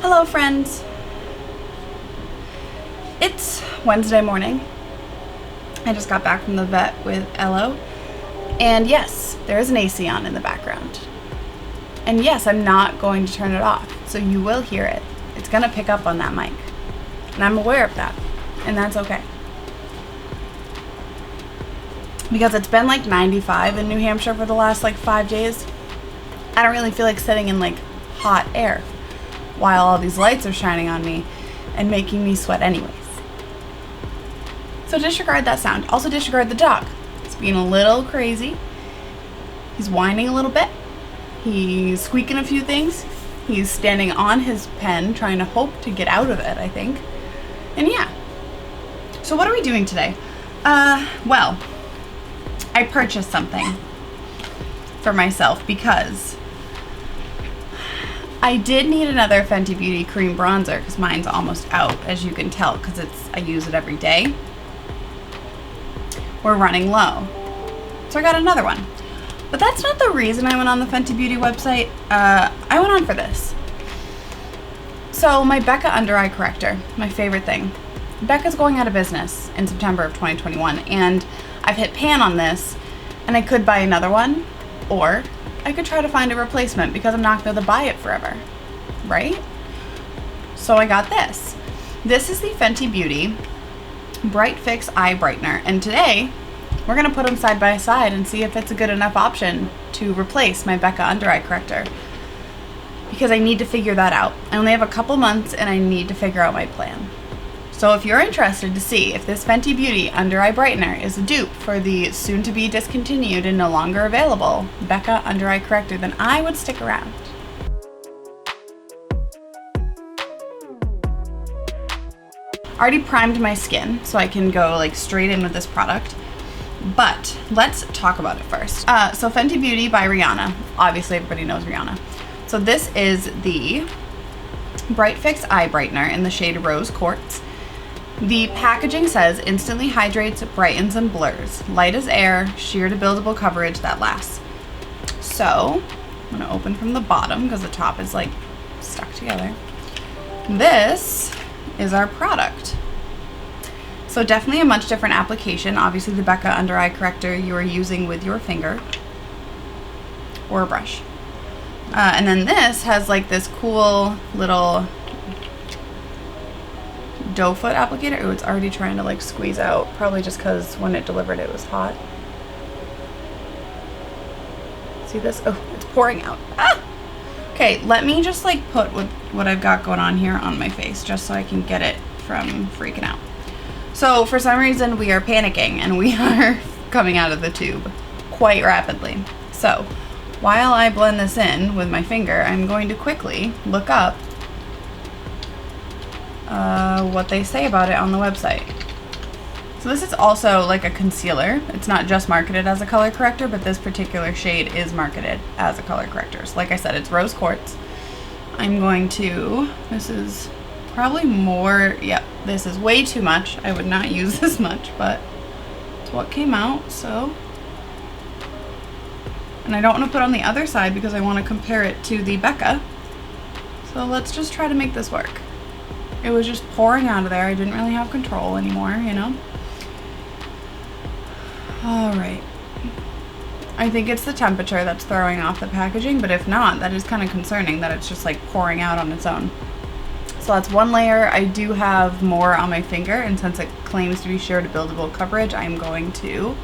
Hello friends! It's Wednesday morning. I just got back from the vet with Ello. And yes, there is an AC on in the background. And yes, I'm not going to turn it off, so you will hear it. It's gonna pick up on that mic. And I'm aware of that, and that's okay. Because it's been like 95 in New Hampshire for the last 5 days. I don't really feel like sitting in hot air while all these lights are shining on me and making me sweat anyways. So disregard that sound. Also disregard the dog. He's being a little crazy. He's whining a little bit. He's squeaking a few things. He's standing on his pen trying to hope to get out of it, I think. And yeah. So what are we doing today? Well, I purchased something for myself because I did need another Fenty Beauty cream bronzer because mine's almost out, as you can tell, because I use it every day. We're running low. So I got another one. But that's not the reason I went on the Fenty Beauty website. I went on for this. So my Becca under eye corrector, my favorite thing. Becca's going out of business in September of 2021, and I've hit pan on this, and I could buy another one, or I could try to find a replacement because I'm not going to buy it forever, right? So I got this. This is the Fenty Beauty Bright Fix Eye Brightener, and today we're going to put them side by side and see if it's a good enough option to replace my Becca under eye corrector, because I need to figure that out. I only have a couple months and I need to figure out my plan. So if you're interested to see if this Fenty Beauty under eye brightener is a dupe for the soon to be discontinued and no longer available Becca under eye corrector, then I would stick around. Already primed my skin so I can go straight in with this product, but let's talk about it first. So Fenty Beauty by Rihanna. Obviously everybody knows Rihanna. So this is the Bright Fix Eye Brightener in the shade Rose Quartz. The packaging says instantly hydrates, brightens, and blurs. Light as air, sheer to buildable coverage that lasts. So I'm gonna open from the bottom because the top is stuck together. This is our product. So definitely a much different application. Obviously the Becca under eye corrector you are using with your finger or a brush. And then this has this cool little doe foot applicator. Oh, it's already trying to squeeze out, probably just because when it delivered it was hot. See this? Oh, it's pouring out. Ah! Okay, let me just put what I've got going on here on my face just so I can get it from freaking out. So for some reason we are panicking and we are coming out of the tube quite rapidly. So while I blend this in with my finger, I'm going to quickly look up what they say about it on the website. So this is also a concealer. It's not just marketed as a color corrector, but this particular shade is marketed as a color corrector. So like I said, it's Rose Quartz. I'm going to, this is probably more, yep, this is way too much. I would not use this much, but it's what came out, so. And I don't want to put on the other side because I want to compare it to the Becca. So let's just try to make this work. It was just pouring out of there. I didn't really have control anymore, you know? All right. I think it's the temperature that's throwing off the packaging, but if not, that is kind of concerning that it's just pouring out on its own. So that's one layer. I do have more on my finger, and since it claims to be sheer to buildable coverage, I'm going to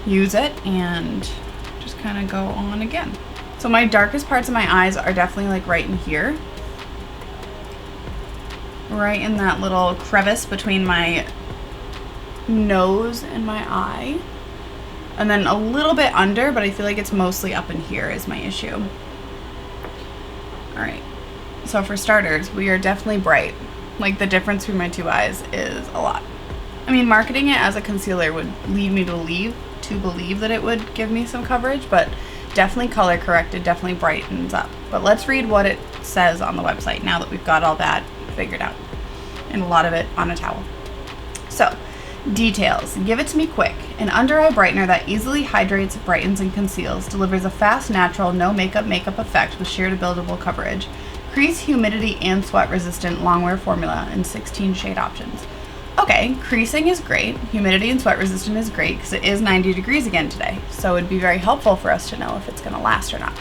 use it and just kind of go on again. So my darkest parts of my eyes are definitely right in here. Right in that little crevice between my nose and my eye. And then a little bit under, but I feel like it's mostly up in here is my issue. Alright, so for starters, we are definitely bright. The difference between my two eyes is a lot. I mean, marketing it as a concealer would lead me to believe that it would give me some coverage, but definitely color corrected, definitely brightens up. But let's read what it says on the website now that we've got all that figured out, and a lot of it on a towel. So Details. Give it to me quick. An under-eye brightener that easily hydrates, brightens, and conceals. Delivers a fast, natural, no makeup effect with sheer to buildable coverage. Crease, humidity, and sweat resistant longwear formula in 16 shade options. Okay, creasing is great. Humidity and sweat resistant is great because it is 90 degrees again today. So it'd be very helpful for us to know if it's gonna last or not.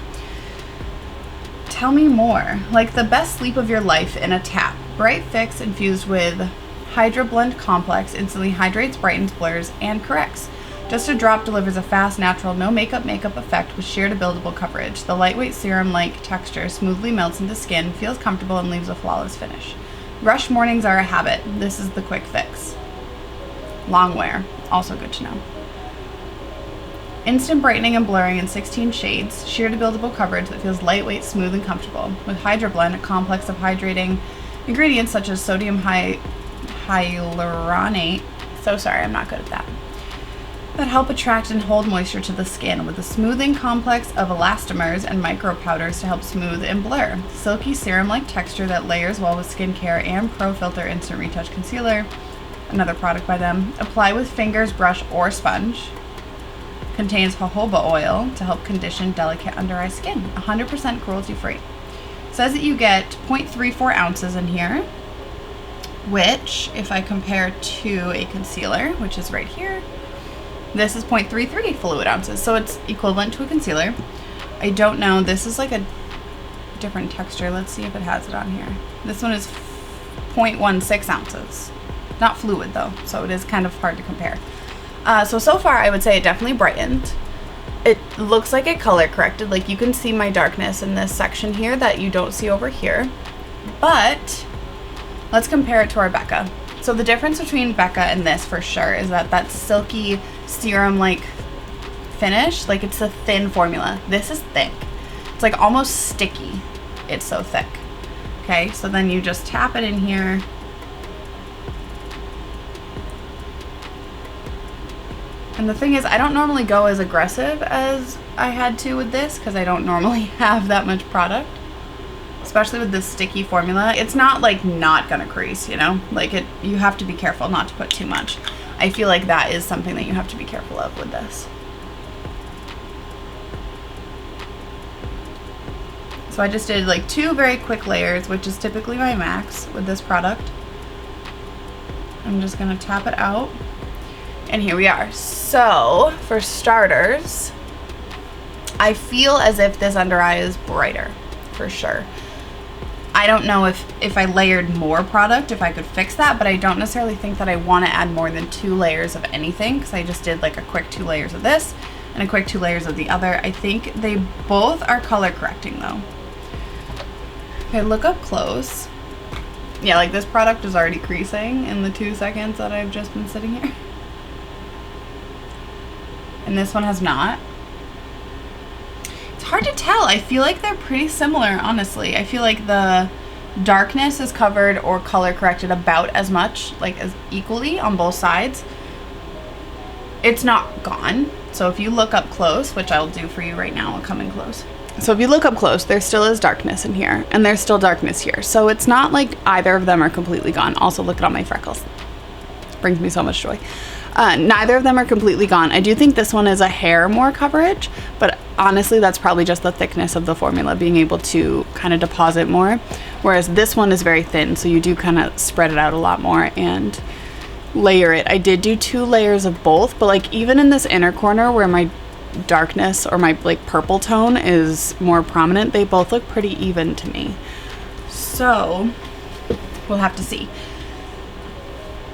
Tell me more. Like the best sleep of your life in a tap. Bright Fix infused with Hydra Blend Complex instantly hydrates, brightens, blurs, and corrects. Just a drop delivers a fast, natural, no makeup effect with sheer to buildable coverage. The lightweight serum-like texture smoothly melts into skin, feels comfortable, and leaves a flawless finish. Rush mornings are a habit. This is the quick fix. Long wear, also good to know. Instant brightening and blurring in 16 shades, sheer to buildable coverage that feels lightweight, smooth, and comfortable. With Hydra Blend, a complex of hydrating ingredients such as sodium hyaluronate, so sorry, I'm not good at that help attract and hold moisture to the skin with a smoothing complex of elastomers and micro powders to help smooth and blur. Silky serum-like texture that layers well with skincare and Pro Filter Instant Retouch Concealer, another product by them. Apply with fingers, brush, or sponge. Contains jojoba oil to help condition delicate under-eye skin. 100% cruelty-free. Says that you get 0.34 ounces in here, which, if I compare to a concealer, which is right here, this is 0.33 fluid ounces, so it's equivalent to a concealer. I don't know, this is like a different texture. Let's see if it has it on here. This one is 0.16 ounces. Not fluid though, so it is kind of hard to compare. So far I would say it definitely brightened. It looks like it color corrected. Like you can see my darkness in this section here that you don't see over here. But let's compare it to our Becca. So the difference between Becca and this for sure is that silky serum-like finish, like it's a thin formula. This is thick. It's like almost sticky. It's so thick. Okay, so then you just tap it in here. And the thing is, I don't normally go as aggressive as I had to with this because I don't normally have that much product. Especially with this sticky formula. It's not like not gonna crease, you know? Like you have to be careful not to put too much. I feel like that is something that you have to be careful of with this. So I just did like 2 very quick layers, which is typically my max with this product. I'm just gonna tap it out. And here we are. So for starters, I feel as if this under eye is brighter for sure. I don't know if I layered more product, if I could fix that, but I don't necessarily think that I want to add more than 2 layers of anything because I just did like a quick 2 layers of this and a quick 2 layers of the other. I think they both are color correcting though. If I look up close, yeah, like this product is already creasing in the 2 seconds that I've just been sitting here. And this one has not. It's hard to tell. I feel like they're pretty similar, honestly. I feel like the darkness is covered or color corrected about as much, like as equally on both sides. It's not gone. So if you look up close, which I'll do for you right now, I'll come in close. So if you look up close, there still is darkness in here and there's still darkness here. So it's not like either of them are completely gone. Also look at all my freckles. It brings me so much joy. Neither of them are completely gone. I do think this one is a hair more coverage, but honestly that's probably just the thickness of the formula being able to kind of deposit more, whereas this one is very thin, so you do kind of spread it out a lot more and layer it. I did do 2 layers of both, but like even in this inner corner where my darkness or my like purple tone is more prominent, they both look pretty even to me. So we'll have to see.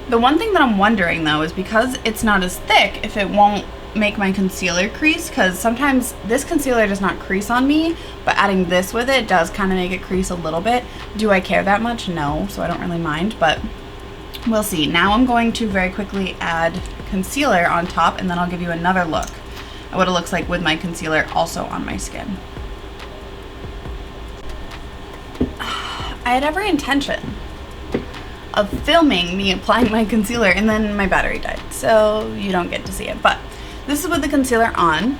The one thing that I'm wondering though is because it's not as thick, if it won't make my concealer crease, because sometimes this concealer does not crease on me, but adding this with it does kind of make it crease a little bit. Do I care that much? No, so I don't really mind, but we'll see. Now I'm going to very quickly add concealer on top and then I'll give you another look at what it looks like with my concealer also on my skin. I had every intention of filming me applying my concealer and then my battery died, so you don't get to see it. But this is with the concealer on.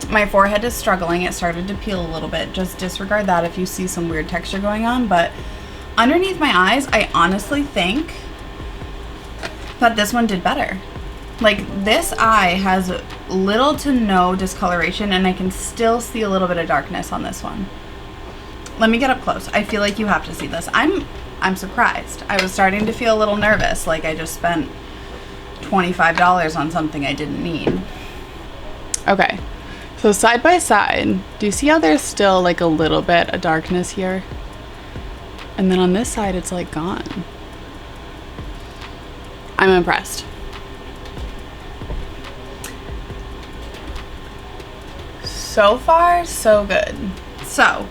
My forehead is struggling. It started to peel a little bit. Just disregard that if you see some weird texture going on. But underneath my eyes, I honestly think that this one did better. Like this eye has little to no discoloration and I can still see a little bit of darkness on this one. let me get up close. I feel like you have to see this. I'm surprised. I was starting to feel a little nervous, like I just spent $25 on something I didn't need. Okay, so side by side, do you see how there's still like a little bit of darkness here? And then on this side, it's like gone. I'm impressed. So far, so good. So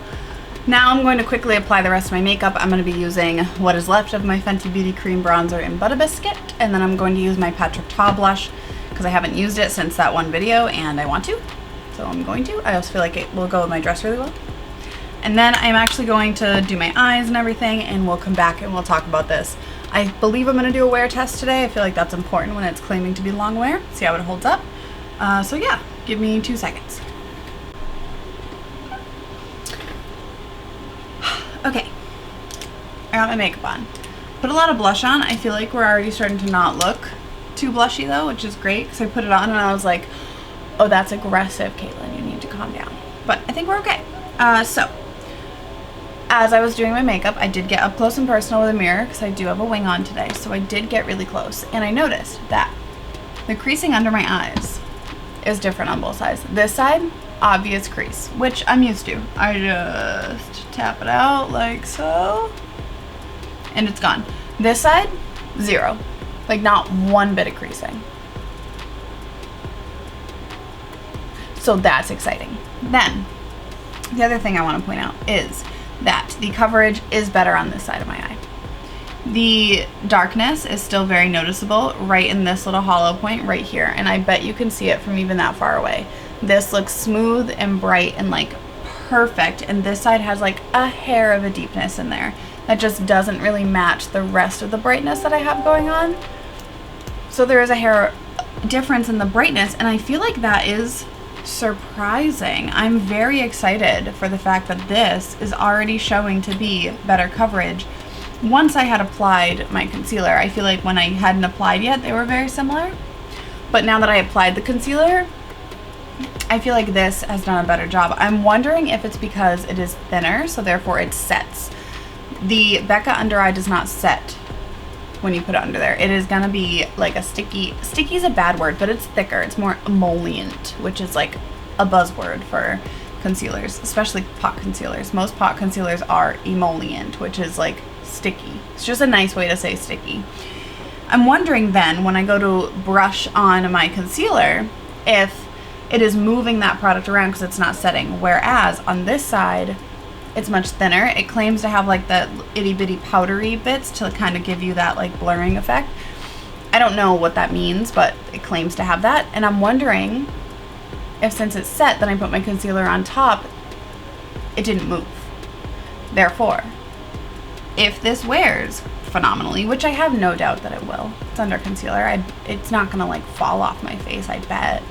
now I'm going to quickly apply the rest of my makeup. I'm going to be using what is left of my Fenty Beauty Cream Bronzer in Butter Biscuit, and then I'm going to use my Patrick Ta blush because I haven't used it since that one video and I want to. So I'm going to. I also feel like it will go with my dress really well. And then I'm actually going to do my eyes and everything, and we'll come back and we'll talk about this. I believe I'm going to do a wear test today. I feel like that's important when it's claiming to be long wear. See how it holds up. So yeah, give me 2 seconds. Okay, I got my makeup on. Put a lot of blush on. I feel like we're already starting to not look too blushy though, which is great because I put it on and I was like, oh, that's aggressive, Caitlin, you need to calm down. But I think we're okay. So, as I was doing my makeup, I did get up close and personal with a mirror because I do have a wing on today, so I did get really close. And I noticed that the creasing under my eyes is different on both sides. This side, obvious crease, which I'm used to. I just tap it out like so, and it's gone. This side, zero. Like not one bit of creasing. So that's exciting. Then, the other thing I want to point out is that the coverage is better on this side of my eye. The darkness is still very noticeable right in this little hollow point right here, and I bet you can see it from even that far away. This looks smooth and bright and like perfect, and this side has like a hair of a deepness in there that just doesn't really match the rest of the brightness that I have going on. So there is a hair difference in the brightness, and I feel like that is surprising. I'm very excited for the fact that this is already showing to be better coverage. Once I had applied my concealer, I feel like when I hadn't applied yet, they were very similar. But now that I applied the concealer, I feel like this has done a better job. I'm wondering if it's because it is thinner, so therefore it sets. The Becca under eye does not set when you put it under there. It is gonna be like a sticky is a bad word, but it's thicker. It's more emollient, which is like a buzzword for concealers, especially pot concealers. Most pot concealers are emollient, which is like sticky. It's just a nice way to say sticky. I'm wondering then, when I go to brush on my concealer, if it is moving that product around because it's not setting, whereas on this side, it's much thinner. It claims to have like the itty bitty powdery bits to kind of give you that like blurring effect. I don't know what that means, but it claims to have that. And I'm wondering if since it's set, then I put my concealer on top, it didn't move. Therefore, if this wears phenomenally, which I have no doubt that it will, it's under concealer, it's not gonna like fall off my face, I bet.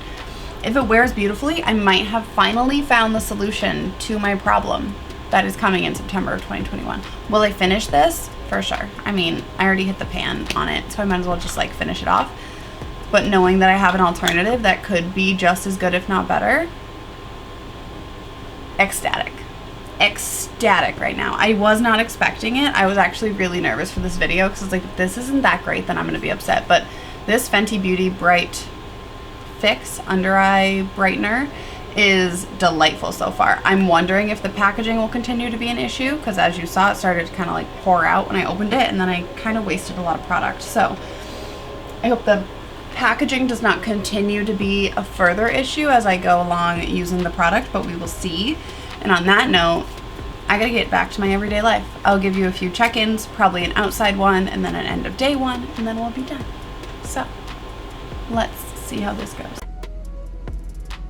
If it wears beautifully, I might have finally found the solution to my problem that is coming in September of 2021. Will I finish this? For sure. I mean, I already hit the pan on it, so I might as well just like finish it off. But knowing that I have an alternative that could be just as good, if not better, ecstatic. Ecstatic right now. I was not expecting it. I was actually really nervous for this video because I was like, if this isn't that great, then I'm gonna be upset. But this Fenty Beauty Bright Fix Under Eye Brightener is delightful so far. I'm wondering if the packaging will continue to be an issue because as you saw, it started to kind of like pour out when I opened it, and then I kind of wasted a lot of product. So I hope the packaging does not continue to be a further issue as I go along using the product, but we will see. And on that note, I gotta get back to my everyday life. I'll give you a few check-ins, probably an outside one and then an end of day one, and then we'll be done. So let's see how this goes.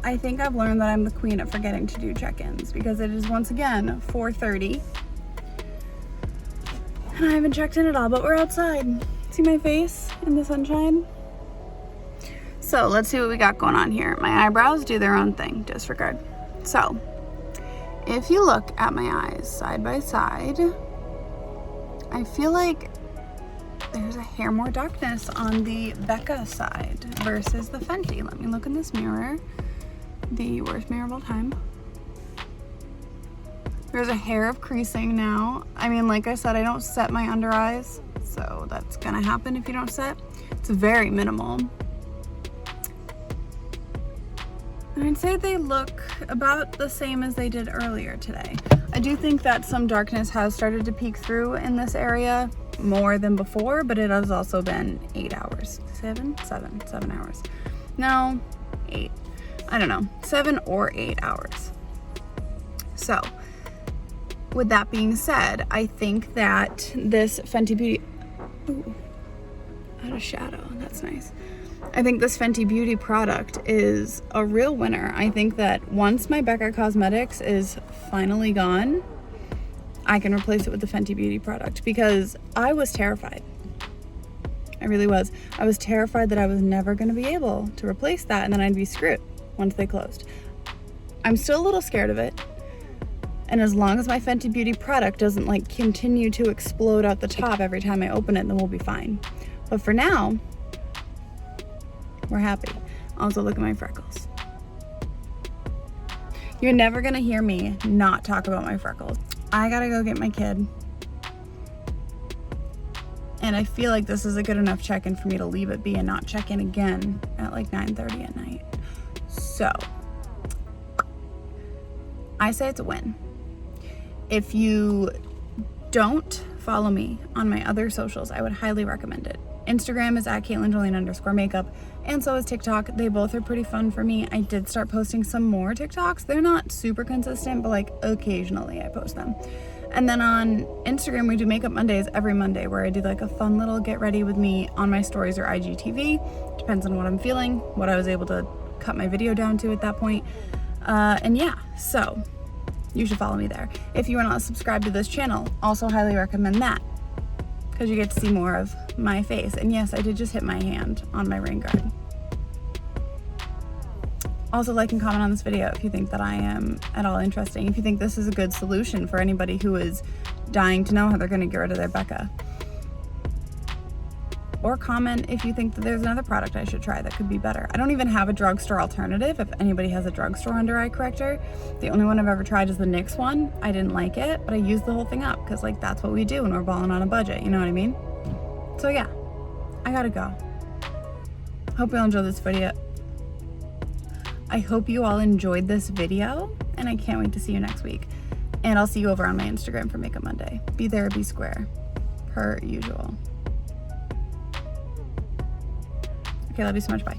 I think I've learned that I'm the queen at forgetting to do check-ins because it is once again 4:30 and I haven't checked in at all, but we're outside. See my face in the sunshine? So let's see what we got going on here. My eyebrows do their own thing, disregard. So if you look at my eyes side by side, I feel like there's a hair more darkness on the Becca side versus the Fenty. Let me look in this mirror. The worst mirror of all time. There's a hair of creasing now. I mean, like I said, I don't set my under eyes, so that's gonna happen if you don't set. It's very minimal. And I'd say they look about the same as they did earlier today. I do think that some darkness has started to peek through in this area more than before, but it has also been 8 hours. 7 hours. No, 8. I don't know, 7 or 8 hours. So, with that being said, I think that this Fenty Beauty, ooh, out of shadow, that's nice. I think this Fenty Beauty product is a real winner. I think that once my Becca Cosmetics is finally gone, I can replace it with the Fenty Beauty product, because I was terrified. I really was. I was terrified that I was never going to be able to replace that, and then I'd be screwed once they closed. I'm still a little scared of it. And as long as my Fenty Beauty product doesn't like continue to explode out the top every time I open it, then we'll be fine. But for now, we're happy. Also, look at my freckles. You're never gonna hear me not talk about my freckles. I gotta go get my kid. And I feel like this is a good enough check-in for me to leave it be and not check in again at like 9:30 at night. So, I say it's a win. If you don't follow me on my other socials, I would highly recommend it. Instagram is at @CaitlinJolene_makeup, and so is TikTok. They both are pretty fun for me. I did start posting some more TikToks. They're not super consistent, but like occasionally I post them. And then on Instagram, we do Makeup Mondays every Monday, where I do like a fun little get ready with me on my stories or IGTV. Depends on what I'm feeling, what I was able to cut my video down to at that point. And yeah, so you should follow me there. If you are not subscribed to this channel, also highly recommend that, because you get to see more of my face. And yes, I did just hit my hand on my rain guard. Also, like and comment on this video if you think that I am at all interesting. If you think this is a good solution for anybody who is dying to know how they're gonna get rid of their Becca. Or comment if you think that there's another product I should try that could be better. I don't even have a drugstore alternative if anybody has a drugstore under eye corrector. The only one I've ever tried is the NYX one. I didn't like it, but I used the whole thing up because like that's what we do when we're balling on a budget, you know what I mean? So yeah, I gotta go. Hope you all enjoyed this video. I hope you all enjoyed this video, and I can't wait to see you next week. And I'll see you over on my Instagram for Makeup Monday. Be there, be square, per usual. Okay, love you so much, bye.